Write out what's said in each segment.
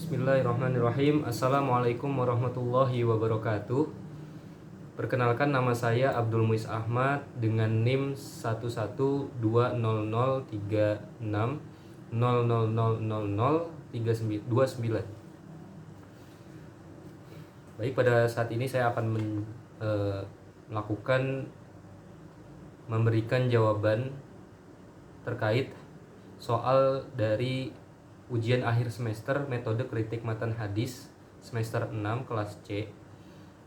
Bismillahirrahmanirrahim. Assalamualaikum warahmatullahi wabarakatuh. Perkenalkan, nama saya Abdul Muiz Ahmad dengan NIM 1120036000029. Baik, pada saat ini saya akan memberikan jawaban terkait soal dari ujian akhir semester metode kritik matan hadis semester 6 kelas C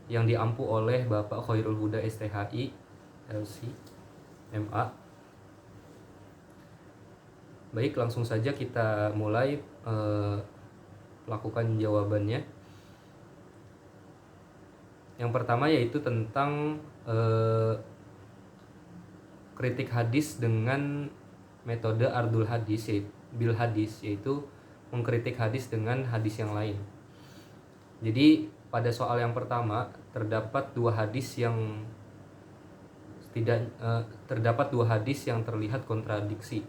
yang diampu oleh Bapak Khairul Huda STHI LC MA. Baik, langsung saja kita mulai lakukan jawabannya. Yang pertama yaitu tentang kritik hadis dengan metode ardul hadis, bil hadis, yaitu mengkritik hadis dengan hadis yang lain. Jadi pada soal yang pertama terdapat dua hadis yang terlihat kontradiksi.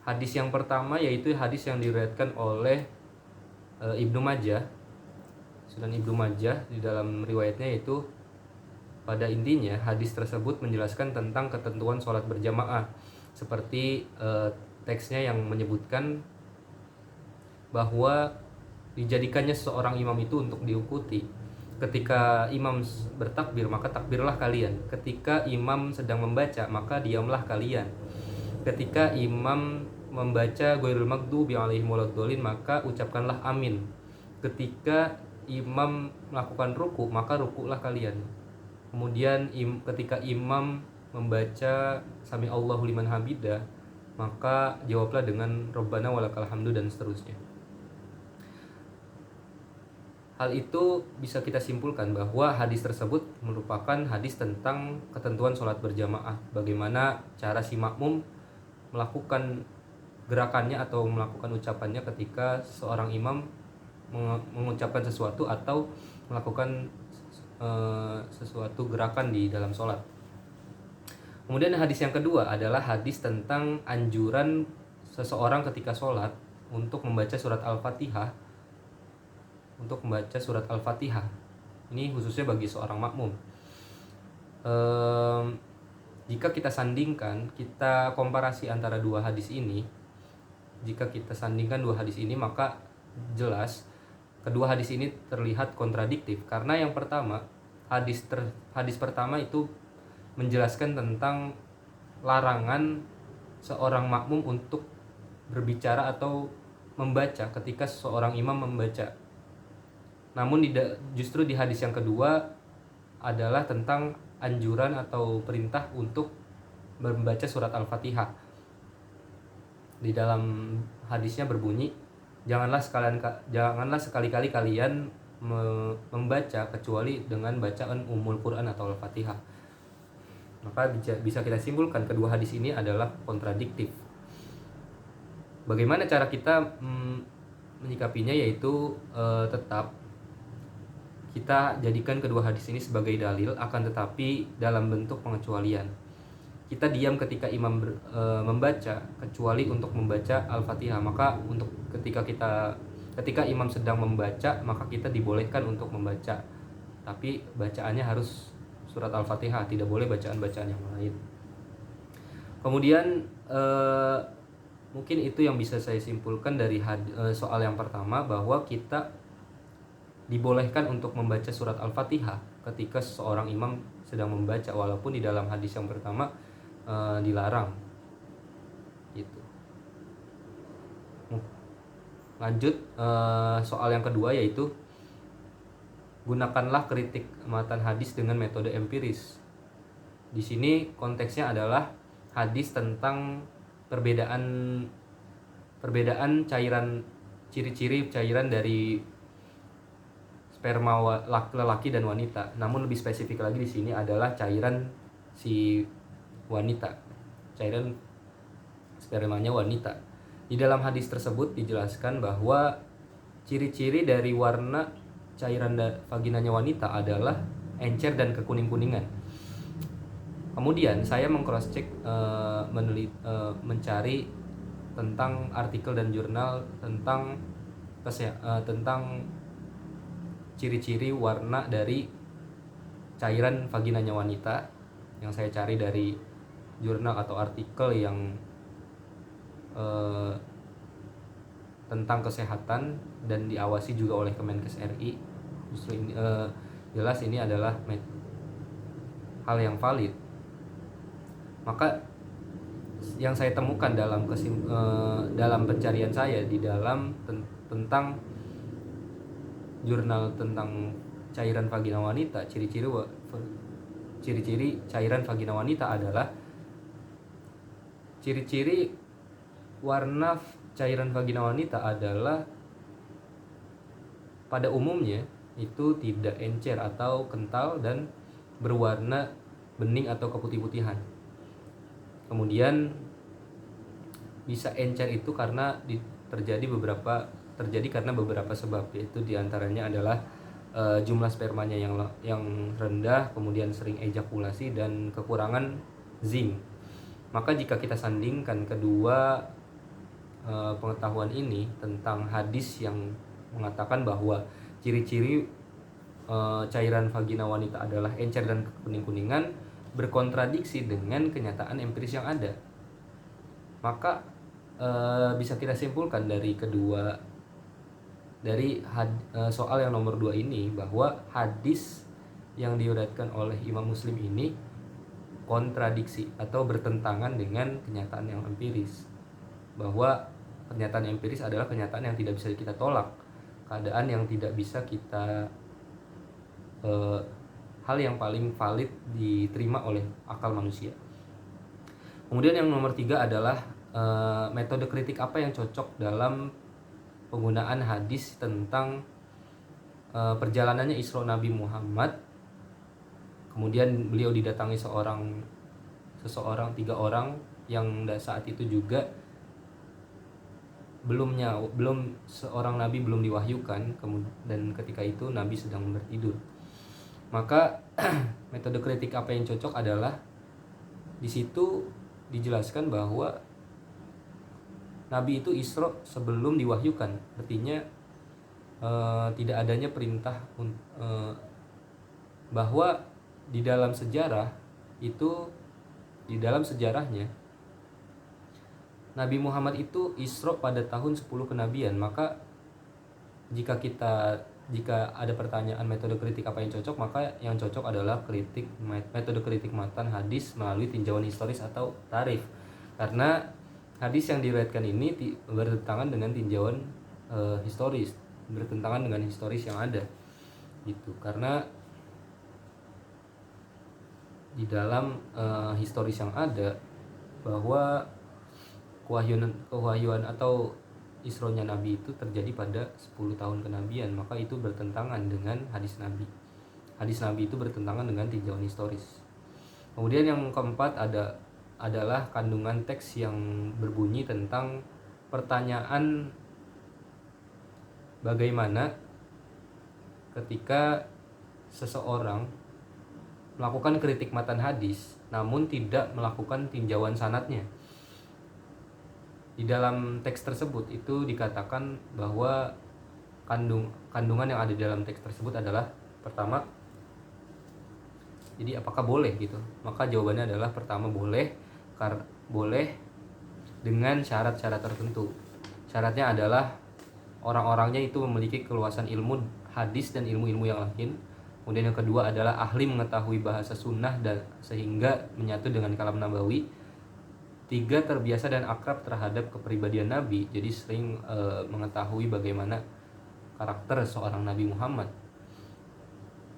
Hadis yang pertama yaitu hadis yang diriwayatkan oleh Ibnu Majah, Sunan Ibnu Majah. Di dalam riwayatnya itu pada intinya hadis tersebut menjelaskan tentang ketentuan sholat berjamaah, seperti teksnya yang menyebutkan bahwa dijadikannya seorang imam itu untuk diikuti. Ketika imam bertakbir, maka takbirlah kalian. Ketika imam sedang membaca, maka diamlah kalian. Ketika imam membaca ghairil maghdubi alaihim waladdallin, maka ucapkanlah amin. Ketika imam melakukan ruku, maka rukuklah kalian. Kemudian ketika imam membaca sami Allahu liman hamidah, maka jawablah dengan Rabbana walakal hamdu, dan seterusnya. Hal itu bisa kita simpulkan bahwa hadis tersebut merupakan hadis tentang ketentuan sholat berjamaah, bagaimana cara si makmum melakukan gerakannya atau melakukan ucapannya ketika seorang imam mengucapkan sesuatu atau melakukan sesuatu gerakan di dalam sholat. Kemudian hadis yang kedua adalah hadis tentang anjuran seseorang ketika sholat untuk membaca surat Al-Fatihah. Ini khususnya bagi seorang makmum. Jika kita sandingkan, kita komparasi antara dua hadis ini, maka jelas kedua hadis ini terlihat kontradiktif, karena yang pertama, hadis pertama itu menjelaskan tentang larangan seorang makmum untuk berbicara atau membaca ketika seorang imam membaca. Namun justru di hadis yang kedua adalah tentang anjuran atau perintah untuk membaca surat Al-Fatihah. Di dalam hadisnya berbunyi, janganlah sekali-kali kalian membaca kecuali dengan bacaan Ummul Quran atau Al-Fatihah. Maka bisa kita simpulkan kedua hadis ini adalah kontradiktif. Bagaimana cara kita menyikapinya, yaitu tetap kita jadikan kedua hadis ini sebagai dalil, akan tetapi dalam bentuk pengecualian. Kita diam ketika imam membaca, kecuali untuk membaca Al-Fatihah. Maka ketika imam sedang membaca, maka kita dibolehkan untuk membaca, tapi bacaannya harus surat Al-Fatihah, tidak boleh bacaan-bacaan yang lain. Kemudian mungkin itu yang bisa saya simpulkan dari soal yang pertama, bahwa kita dibolehkan untuk membaca surat Al-Fatihah ketika seorang imam sedang membaca, walaupun di dalam hadis yang pertama dilarang. Gitu. Lanjut, soal yang kedua yaitu gunakanlah kritik matan hadis dengan metode empiris. Di sini konteksnya adalah hadis tentang perbedaan cairan, ciri-ciri cairan dari sperma lelaki dan wanita. Namun lebih spesifik lagi di sini adalah cairan si wanita, cairan spermanya wanita. Di dalam hadis tersebut dijelaskan bahwa ciri-ciri dari warna cairan vaginanya wanita adalah encer dan kekuning-kuningan. Kemudian saya meng-cross check, mencari tentang artikel dan jurnal tentang tentang ciri-ciri warna dari cairan vaginanya wanita yang saya cari dari jurnal atau artikel yang tentang kesehatan dan diawasi juga oleh Kemenkes RI. Justru ini jelas ini adalah hal yang valid. Maka yang saya temukan dalam dalam pencarian saya di dalam tentang jurnal tentang cairan vagina wanita, ciri-ciri cairan vagina wanita adalah ciri-ciri warna cairan vagina wanita adalah pada umumnya itu tidak encer atau kental dan berwarna bening atau keputih-putihan. Kemudian bisa encer itu karena terjadi karena beberapa sebab, yaitu diantaranya adalah jumlah spermanya yang rendah, kemudian sering ejakulasi dan kekurangan zinc. Maka jika kita sandingkan kedua pengetahuan ini tentang hadis yang mengatakan bahwa ciri-ciri cairan vagina wanita adalah encer dan kuning-kuningan, berkontradiksi dengan kenyataan empiris yang ada, maka bisa kita simpulkan dari soal yang nomor 2 ini bahwa hadis yang diriwayatkan oleh Imam Muslim ini kontradiksi atau bertentangan dengan kenyataan yang empiris, bahwa kenyataan empiris adalah kenyataan yang tidak bisa kita tolak, keadaan yang tidak bisa kita hal yang paling valid diterima oleh akal manusia. Kemudian yang nomor 3 adalah metode kritik apa yang cocok dalam penggunaan hadis tentang perjalanannya Isra Nabi Muhammad. Kemudian beliau didatangi seseorang 3 orang yang saat itu juga belum seorang nabi belum diwahyukan, dan ketika itu nabi sedang bertidur. Maka metode kritik apa yang cocok adalah di situ dijelaskan bahwa nabi itu Isra sebelum diwahyukan, artinya tidak adanya perintah bahwa di dalam sejarahnya Nabi Muhammad itu Isra pada tahun 10 kenabian. Maka jika ada pertanyaan metode kritik apa yang cocok, maka yang cocok adalah metode kritik matan hadis melalui tinjauan historis atau tarikh, karena hadis yang diriwayatkan ini bertentangan dengan tinjauan historis, bertentangan dengan historis yang ada gitu. Karena di dalam historis yang ada bahwa kewahyuan atau Isronya Nabi itu terjadi pada 10 tahun kenabian, maka itu bertentangan dengan hadis Nabi. Hadis Nabi itu bertentangan dengan tinjauan historis. Kemudian yang keempat adalah kandungan teks yang berbunyi tentang pertanyaan bagaimana ketika seseorang melakukan kritik matan hadis namun tidak melakukan tinjauan sanadnya. Di dalam teks tersebut itu dikatakan bahwa kandungan yang ada di dalam teks tersebut adalah pertama, jadi apakah boleh gitu? Maka jawabannya adalah pertama boleh dengan syarat-syarat tertentu. Syaratnya adalah orang-orangnya itu memiliki keluasan ilmu hadis dan ilmu-ilmu yang lain. Kemudian yang kedua adalah ahli mengetahui bahasa sunnah dan sehingga menyatu dengan kalam nabawi. 3, terbiasa dan akrab terhadap kepribadian Nabi, jadi sering mengetahui bagaimana karakter seorang Nabi Muhammad.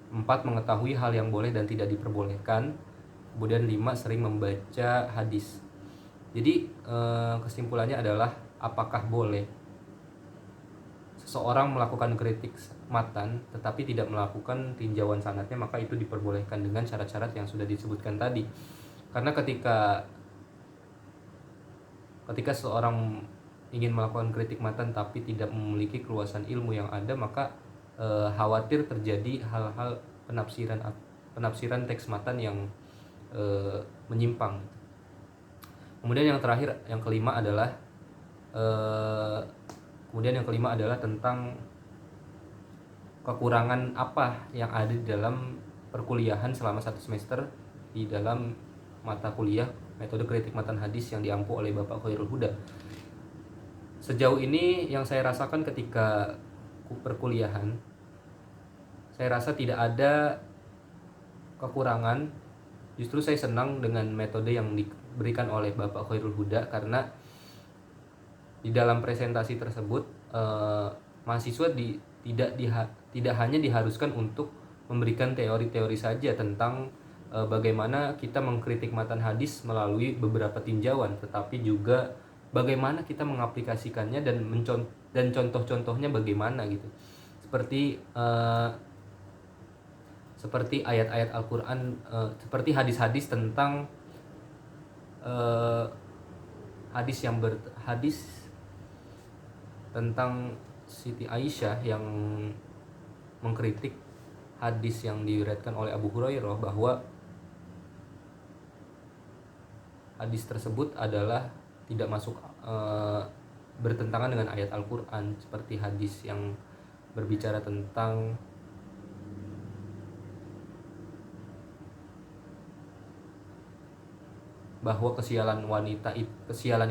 4, mengetahui hal yang boleh dan tidak diperbolehkan. Kemudian 5, sering membaca hadis. Jadi kesimpulannya adalah apakah boleh seseorang melakukan kritik matan tetapi tidak melakukan tinjauan sanadnya, maka itu diperbolehkan dengan syarat-syarat yang sudah disebutkan tadi. Karena ketika seorang ingin melakukan kritik matan tapi tidak memiliki keluasan ilmu yang ada, maka khawatir terjadi hal-hal penafsiran teks matan yang menyimpang. Kemudian yang terakhir, yang kelima adalah Kemudian yang kelima adalah tentang kekurangan apa yang ada di dalam perkuliahan selama 1 semester di dalam mata kuliah metode kritik matan hadis yang diampu oleh Bapak Khairul Huda. Sejauh ini yang saya rasakan ketika perkuliahan, saya rasa tidak ada kekurangan. Justru saya senang dengan metode yang diberikan oleh Bapak Khairul Huda, karena di dalam presentasi tersebut mahasiswa tidak hanya diharuskan untuk memberikan teori-teori saja tentang bagaimana kita mengkritik matan hadis melalui beberapa tinjauan, tetapi juga bagaimana kita mengaplikasikannya dan contoh-contohnya bagaimana gitu. Seperti ayat-ayat Al-Qur'an, seperti hadis-hadis tentang hadis tentang Siti Aisyah yang mengkritik hadis yang diriwayatkan oleh Abu Hurairah, bahwa hadis tersebut adalah tidak masuk bertentangan dengan ayat Al-Qur'an, seperti hadis yang berbicara tentang bahwa kesialan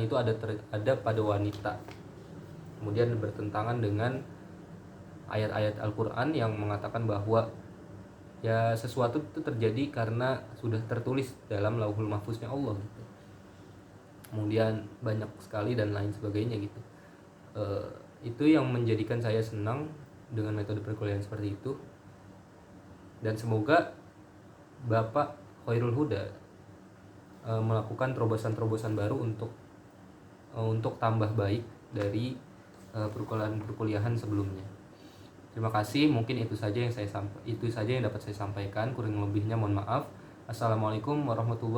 itu ada pada wanita. Kemudian bertentangan dengan ayat-ayat Al-Qur'an yang mengatakan bahwa ya sesuatu itu terjadi karena sudah tertulis dalam Lauhul Mahfuznya Allah gitu. Kemudian banyak sekali dan lain sebagainya gitu. Itu yang menjadikan saya senang dengan metode perkuliahan seperti itu, dan semoga Bapak Khairul Huda melakukan terobosan-terobosan baru untuk tambah baik dari perkuliahan sebelumnya. Terima kasih, mungkin itu saja yang dapat saya sampaikan. Kurang lebihnya mohon maaf. Assalamualaikum warahmatullahi wabarakatuh.